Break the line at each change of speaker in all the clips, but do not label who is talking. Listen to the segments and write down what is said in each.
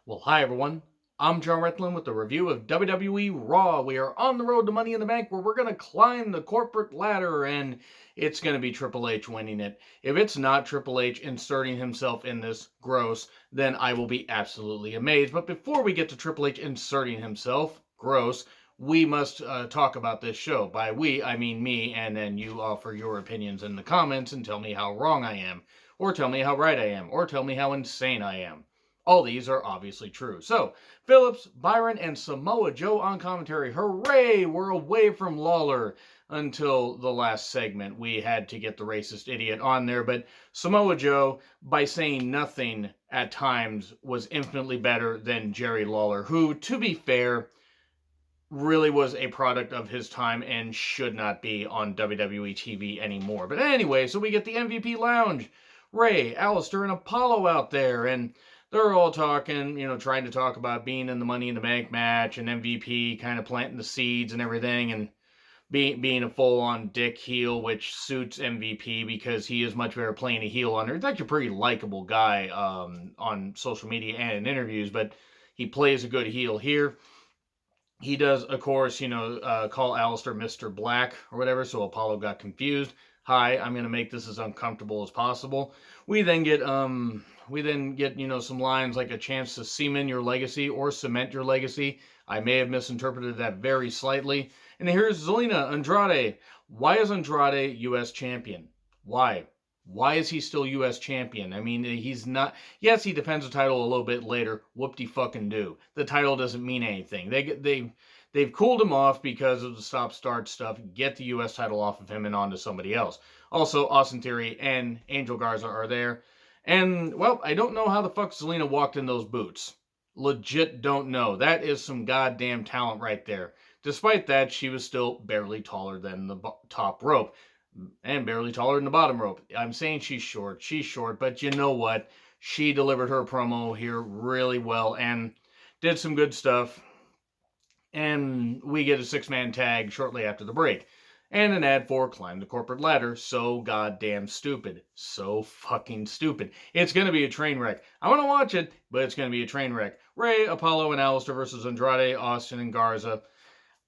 Well, hi everyone. I'm John Retlin with a review of WWE Raw. We are on the road to Money in the Bank where we're going to climb the corporate ladder and it's going to be Triple H winning it. If it's not Triple H inserting himself in this gross, then I will be absolutely amazed. But before we get to Triple H inserting himself, gross, we must talk about this show. By we, I mean me, and then you offer your opinions in the comments and tell me how wrong I am, or tell me how right I am, or tell me how insane I am. All these are obviously true. So, Phillips, Byron, and Samoa Joe on commentary. Hooray! We're away from Lawler until the last segment. We had to get the racist idiot on there, but Samoa Joe, by saying nothing at times, was infinitely better than Jerry Lawler, who, to be fair, really was a product of his time and should not be on WWE TV anymore. But anyway, so we get the MVP Lounge. Ray, Alistair, and Apollo out there, and they're all talking, trying to talk about being in the Money in the Bank match and MVP kind of planting the seeds and everything, and being a full-on dick heel, which suits MVP because he is much better playing a heel on there. He's actually a pretty likable guy on social media and in interviews, but he plays a good heel here. He does, of course, call Alistair Mr. Black or whatever, so Apollo got confused. Hi, I'm gonna make this as uncomfortable as possible. We then get some lines like a chance to cement your legacy or cement your legacy. I may have misinterpreted that very slightly. And here's Zelina Andrade. Why is Andrade U.S. champion? Why? Why is he still U.S. champion? I mean, he's not. Yes, he defends the title a little bit later. Whoop-de-fucking-do. The title doesn't mean anything. They've cooled him off because of the stop-start stuff. Get the U.S. title off of him and onto somebody else. Also, Austin Theory and Angel Garza are there. And, well, I don't know how the fuck Zelina walked in those boots. Legit don't know. That is some goddamn talent right there. Despite that, she was still barely taller than the top rope. And barely taller than the bottom rope. I'm saying she's short. She's short, but you know what? She delivered her promo here really well and did some good stuff. And we get a six-man tag shortly after the break. And an ad for Climb the Corporate Ladder. So goddamn stupid. So fucking stupid. It's going to be a train wreck. I want to watch it, but it's going to be a train wreck. Ray, Apollo, and Alistair versus Andrade, Austin, and Garza.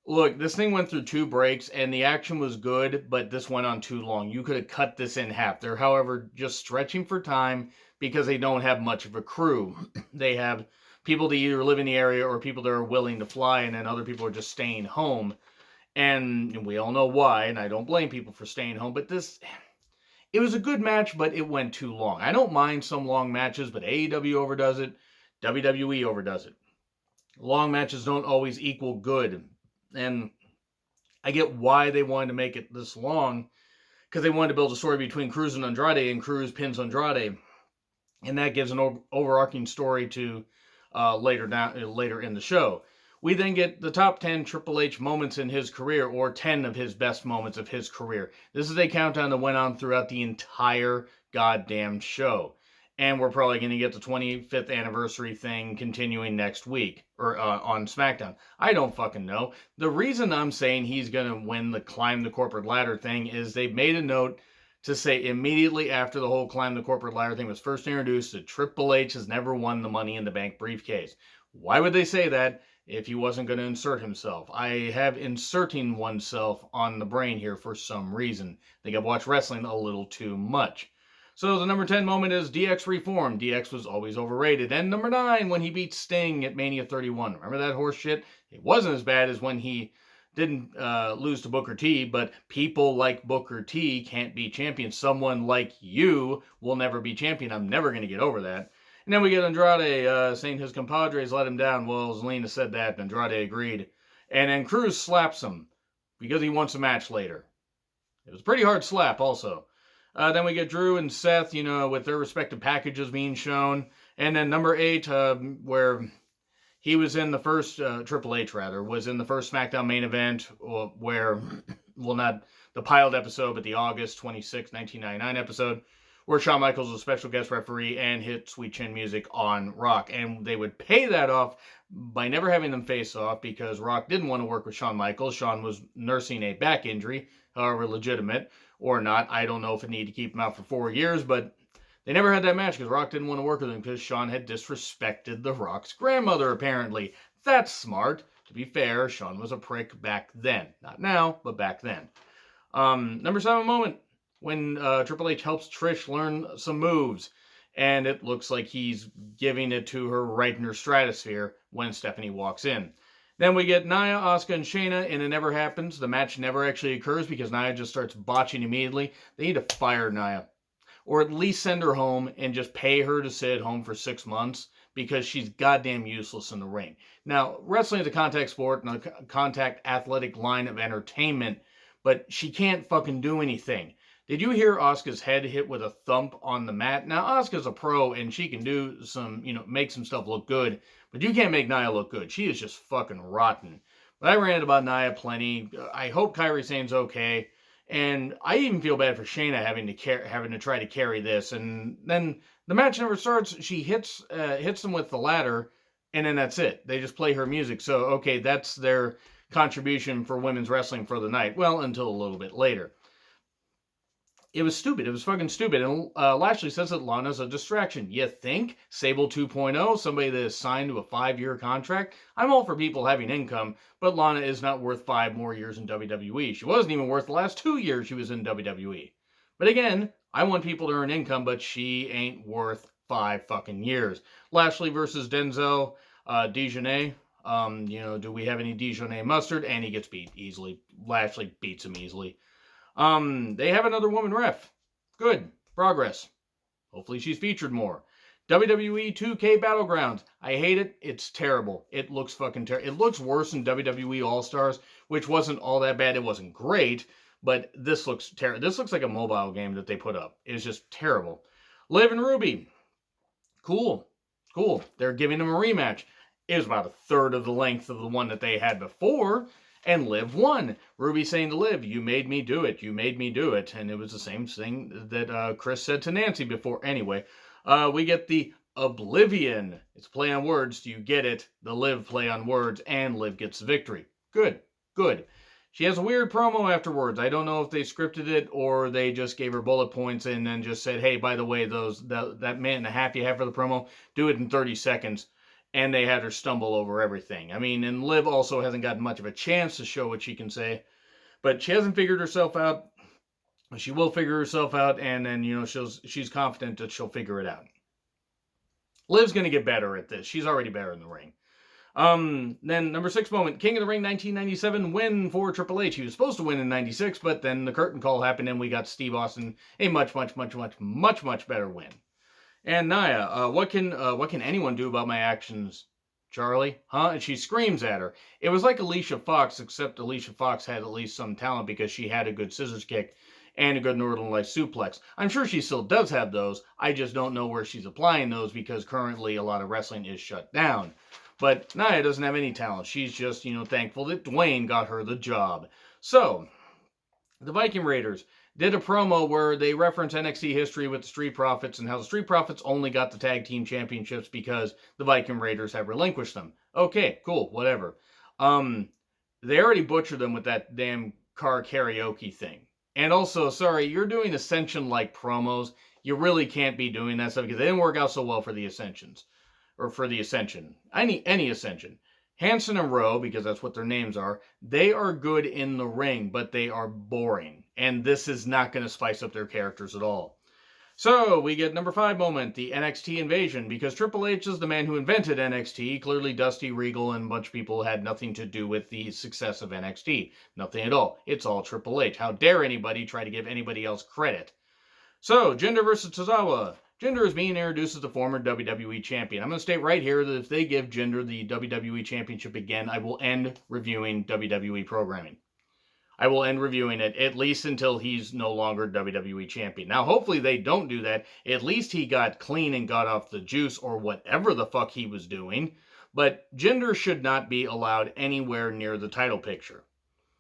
Look, this thing went through 2 breaks, and the action was good, but this went on too long. You could have cut this in half. They're, however, just stretching for time because they don't have much of a crew. They have people that either live in the area or people that are willing to fly, and then other people are just staying home. And we all know why, and I don't blame people for staying home, but it was a good match, but it went too long. I don't mind some long matches, but AEW overdoes it, WWE overdoes it. Long matches don't always equal good. And I get why they wanted to make it this long, because they wanted to build a story between Cruz and Andrade, and Cruz pins Andrade, and that gives an overarching story to later in the show. We then get the top 10 Triple H moments in his career, or 10 of his best moments of his career. This is a countdown that went on throughout the entire goddamn show. And we're probably going to get the 25th anniversary thing continuing next week, or on SmackDown. I don't fucking know. The reason I'm saying he's going to win the Climb the Corporate Ladder thing is they've made a note to say immediately after the whole Climb the Corporate Ladder thing was first introduced that Triple H has never won the Money in the Bank briefcase. Why would they say that if he wasn't going to insert himself? I have inserting oneself on the brain here for some reason. I think I've watched wrestling a little too much. So the number 10 moment is DX Reform. DX was always overrated. And number 9, when he beat Sting at Mania 31. Remember that horse shit? It wasn't as bad as when he didn't lose to Booker T, but people like Booker T can't be champion. Someone like you will never be champion. I'm never going to get over that. And then we get Andrade saying his compadres let him down. Well, Zelina said that, and Andrade agreed. And then Cruz slaps him because he wants a match later. It was a pretty hard slap also. Then we get Drew and Seth, with their respective packages being shown. And then number 8, where he was in the first, Triple H rather, was in the first SmackDown main event, where, well, not the pilot episode, but the August 26, 1999 episode, where Shawn Michaels was a special guest referee and hit Sweet Chin Music on Rock. And they would pay that off by never having them face off because Rock didn't want to work with Shawn Michaels. Shawn was nursing a back injury, however legitimate or not. I don't know if it needed to keep him out for 4 years, but They never had that match because Rock didn't want to work with him because Shawn had disrespected The Rock's grandmother, apparently. That's smart. To be fair, Shawn was a prick back then. Not now, but back then. Number 7 moment, when Triple H helps Trish learn some moves, and it looks like he's giving it to her right in her stratosphere when Stephanie walks in. Then we get Nia, Asuka, and Shayna, and it never happens. The match never actually occurs because Nia just starts botching immediately. They need to fire Nia, or at least send her home and just pay her to sit at home for 6 months because she's goddamn useless in the ring. Now, wrestling is a contact sport and a contact athletic line of entertainment, but she can't fucking do anything. Did you hear Asuka's head hit with a thump on the mat? Now, Asuka's a pro and she can do some, make some stuff look good, but you can't make Nia look good. She is just fucking rotten. But I ranted about Nia plenty. I hope Kairi Sane's okay. And I even feel bad for Shayna having to try to carry this. And then the match never starts. She hits them with the ladder, and then that's it. They just play her music. So, okay, that's their contribution for women's wrestling for the night. Well, until a little bit later. It was stupid. It was fucking stupid. And Lashley says that Lana's a distraction. You think? Sable 2.0, somebody that is signed to a 5-year contract? I'm all for people having income, but Lana is not worth 5 more years in WWE. She wasn't even worth the last 2 years she was in WWE. But again, I want people to earn income, but she ain't worth 5 fucking years. Lashley versus Denzel, Dejanay. Do we have any Dejanay mustard? And he gets beat easily. Lashley beats him easily. They have another woman ref. Good. Progress. Hopefully she's featured more. WWE 2K Battlegrounds. I hate it. It's terrible. It looks fucking terrible. It looks worse than WWE All-Stars, which wasn't all that bad. It wasn't great, but this looks terrible. This looks like a mobile game that they put up. It's just terrible. Liv and Ruby. Cool. They're giving them a rematch. It was about a third of the length of the one that they had before. And Liv won. Ruby saying to Liv, you made me do it. You made me do it. And it was the same thing that Chris said to Nancy before. Anyway, we get the Oblivion. It's play on words. Do you get it? The Liv play on words. And Liv gets the victory. Good. She has a weird promo afterwards. I don't know if they scripted it or they just gave her bullet points and then just said, hey, by the way, that minute and a half you have for the promo, do it in 30 seconds. And they had her stumble over everything. I mean, and Liv also hasn't gotten much of a chance to show what she can say. But she hasn't figured herself out. She will figure herself out, and then, she's confident that she'll figure it out. Liv's going to get better at this. She's already better in the ring. Then, number 6 moment, King of the Ring 1997 win for Triple H. He was supposed to win in 96, but then the curtain call happened, and we got Steve Austin a much better win. And Nia, what can anyone do about my actions, Charlie? Huh? And she screams at her. It was like Alicia Fox, except Alicia Fox had at least some talent because she had a good scissors kick and a good Northern Light suplex. I'm sure she still does have those. I just don't know where she's applying those because currently a lot of wrestling is shut down. But Nia doesn't have any talent. She's just, thankful that Dwayne got her the job. So, the Viking Raiders did a promo where they reference NXT history with the Street Profits and how the Street Profits only got the tag team championships because the Viking Raiders have relinquished them. Okay, cool, whatever. They already butchered them with that damn car karaoke thing. And also, sorry, you're doing Ascension-like promos. You really can't be doing that stuff because they didn't work out so well for the Ascensions. Or for the Ascension. Any Ascension. Hanson and Rowe, because that's what their names are, they are good in the ring, but they are boring. And this is not going to spice up their characters at all. So, we get number 5 moment, the NXT invasion, because Triple H is the man who invented NXT. Clearly, Dusty, Regal, and a bunch of people had nothing to do with the success of NXT. Nothing at all. It's all Triple H. How dare anybody try to give anybody else credit? So, Jinder versus Tozawa. Jinder is being introduced as the former WWE champion. I'm going to state right here that if they give Jinder the WWE championship again, I will end reviewing WWE programming. I will end reviewing it, at least until he's no longer WWE champion. Now, hopefully they don't do that. At least he got clean and got off the juice or whatever the fuck he was doing. But Jinder should not be allowed anywhere near the title picture.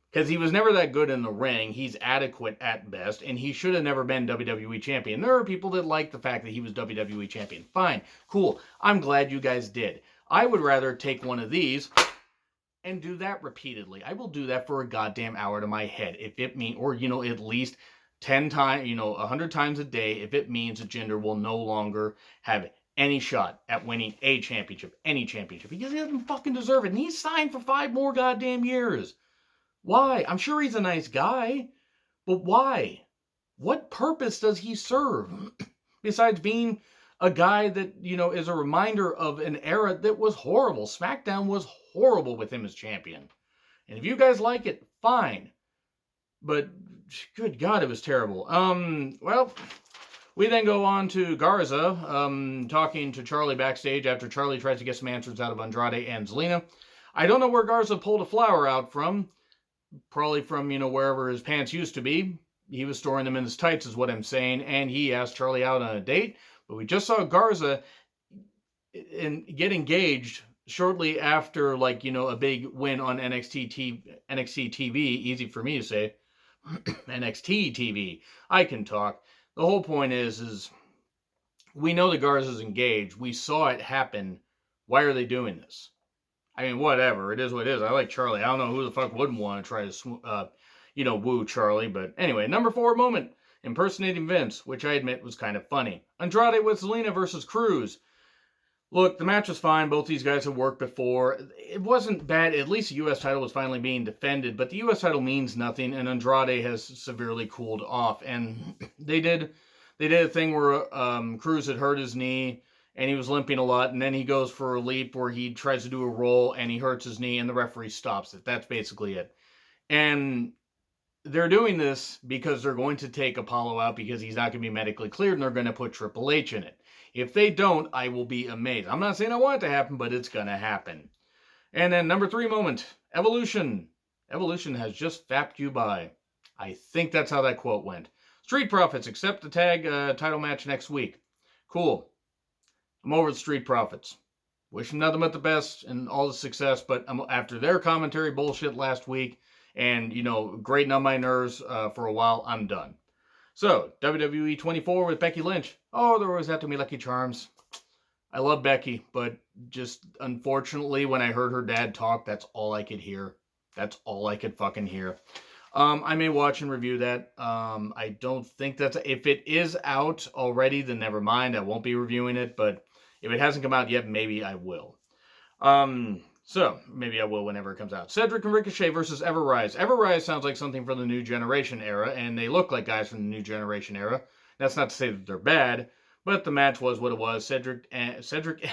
Because he was never that good in the ring. He's adequate at best, and he should have never been WWE champion. There are people that like the fact that he was WWE champion. Fine, cool. I'm glad you guys did. I would rather take one of these and do that repeatedly. I will do that for a goddamn hour to my head. If it means, or, at least 10 times, 100 times a day if it means that Jinder will no longer have any shot at winning a championship, any championship, because he doesn't fucking deserve it. And he's signed for 5 more goddamn years. Why? I'm sure he's a nice guy, but why? What purpose does he serve? Besides being a guy that, is a reminder of an era that was horrible. SmackDown was horrible with him as champion. And if you guys like it, fine. But good God, it was terrible. Well, we then go on to Garza, talking to Charlie backstage after Charlie tries to get some answers out of Andrade and Zelina. I don't know where Garza pulled a flower out from. Probably from, wherever his pants used to be. He was storing them in his tights is what I'm saying. And he asked Charlie out on a date. But we just saw Garza get engaged shortly after, a big win on NXT TV. Easy for me to say. NXT TV. I can talk. The whole point is we know that Garza's engaged. We saw it happen. Why are they doing this? I mean, whatever. It is what it is. I like Charlie. I don't know who the fuck wouldn't want to try to, woo Charlie. But anyway, number 4 moment. Impersonating Vince, which I admit was kind of funny. Andrade with Zelina versus Cruz. Look, the match was fine. Both these guys have worked before. It wasn't bad. At least the U.S. title was finally being defended. But the U.S. title means nothing, and Andrade has severely cooled off. And they did a thing where Cruz had hurt his knee, and he was limping a lot. And then he goes for a leap where he tries to do a roll, and he hurts his knee, and the referee stops it. That's basically it. And they're doing this because they're going to take Apollo out because he's not going to be medically cleared, and they're going to put Triple H in it. If they don't, I will be amazed. I'm not saying I want it to happen, but it's going to happen. And then number 3 moment, Evolution. Evolution has just fapped you by. I think that's how that quote went. Street Profits accept the tag title match next week. Cool. I'm over the Street Profits. Wish them nothing but the best and all the success, but after their commentary bullshit last week and, grating on my nerves for a while, I'm done. So, WWE 24 with Becky Lynch. Oh, there always have to be Lucky Charms. I love Becky, but just unfortunately, when I heard her dad talk, that's all I could hear. That's all I could fucking hear. I may watch and review that. I don't think that's... If it is out already, then never mind. I won't be reviewing it, but if it hasn't come out yet, maybe I will. So, maybe I will whenever it comes out. Cedric and Ricochet versus Everrise. Everrise sounds like something from the New Generation era, and they look like guys from the New Generation era. That's not to say that they're bad, but the match was what it was. Cedric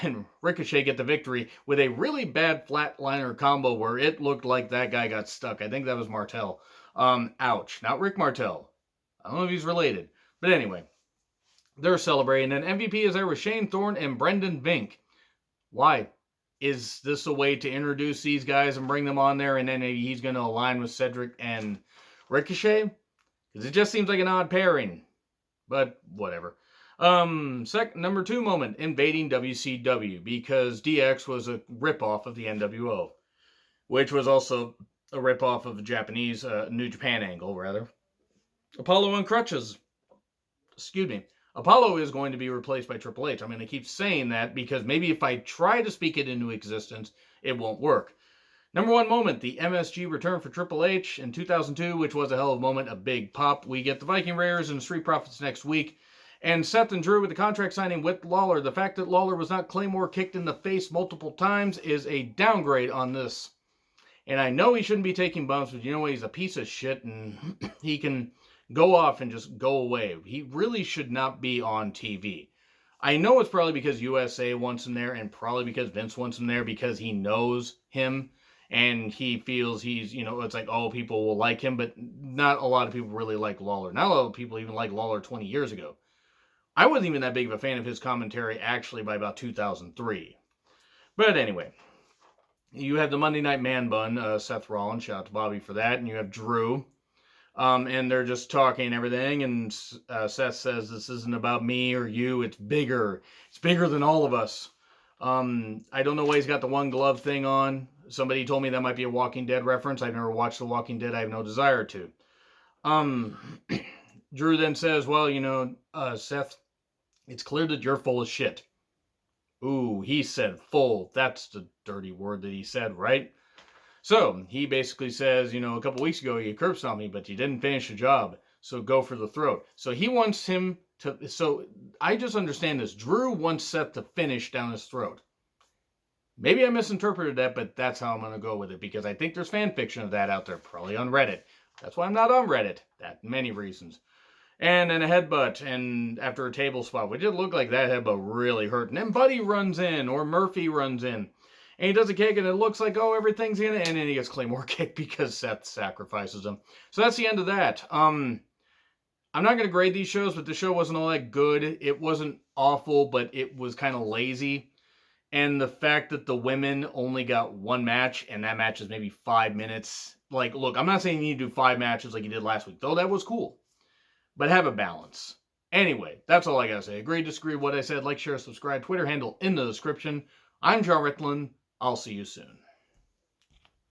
and Ricochet get the victory with a really bad flatliner combo where it looked like that guy got stuck. I think that was Martel. Ouch. Not Rick Martel. I don't know if he's related. But anyway, they're celebrating. And MVP is there with Shane Thorne and Brendan Vink. Why? Is this a way to introduce these guys and bring them on there, and then maybe he's going to align with Cedric and Ricochet? Because it just seems like an odd pairing. But whatever. Number 2 moment, invading WCW, because DX was a ripoff of the NWO, which was also a ripoff of the Japanese, New Japan angle, rather. Apollo on crutches. Excuse me. Apollo is going to be replaced by Triple H. I'm going to keep saying that because maybe if I try to speak it into existence, it won't work. Number 1 moment, the MSG return for Triple H in 2002, which was a hell of a moment, a big pop. We get the Viking Raiders and Street Profits next week. And Seth and Drew with the contract signing with Lawler. The fact that Lawler was not Claymore kicked in the face multiple times is a downgrade on this. And I know he shouldn't be taking bumps, but you know what? He's a piece of shit, and he can go off and just go away. He really should not be on TV. I know it's probably because USA wants him there, and probably because Vince wants him there because he knows him, and he feels he's, it's like, oh, people will like him, but not a lot of people really like Lawler. Not a lot of people even like Lawler 20 years ago. I wasn't even that big of a fan of his commentary, actually, by about 2003. But anyway, you have the Monday Night Man Bun, Seth Rollins, shout out to Bobby for that, and you have Drew, and they're just talking and everything, and Seth says, this isn't about me or you, it's bigger than all of us. I don't know why he's got the one glove thing on. Somebody told me that might be a Walking Dead reference. I've never watched The Walking Dead, I have no desire to. Drew then says, well, Seth, it's clear that you're full of shit. Ooh, he said full. That's the dirty word that he said, right? So, he basically says, a couple weeks ago you curb stomped me, but you didn't finish the job. So go for the throat. So he wants him to. So I just understand this. Drew wants Seth to finish down his throat. Maybe I misinterpreted that, but that's how I'm going to go with it because I think there's fan fiction of that out there, probably on Reddit. That's why I'm not on Reddit. That many reasons. And then a headbutt, and after a table spot, which did look like that headbutt really hurt. And then Buddy runs in, or Murphy runs in, and he does a kick, and it looks like, oh, everything's in it, and then he gets Claymore kick because Seth sacrifices him. So that's the end of that. I'm not going to grade these shows, but the show wasn't all that good. It wasn't awful, but it was kind of lazy. And the fact that the women only got one match, and that match is maybe 5 minutes. Like, look, I'm not saying you need to do 5 matches like you did last week, though that was cool. But have a balance. Anyway, that's all I gotta say. Agree, disagree, what I said. Like, share, subscribe. Twitter handle in the description. I'm John Ritlin. I'll see you soon.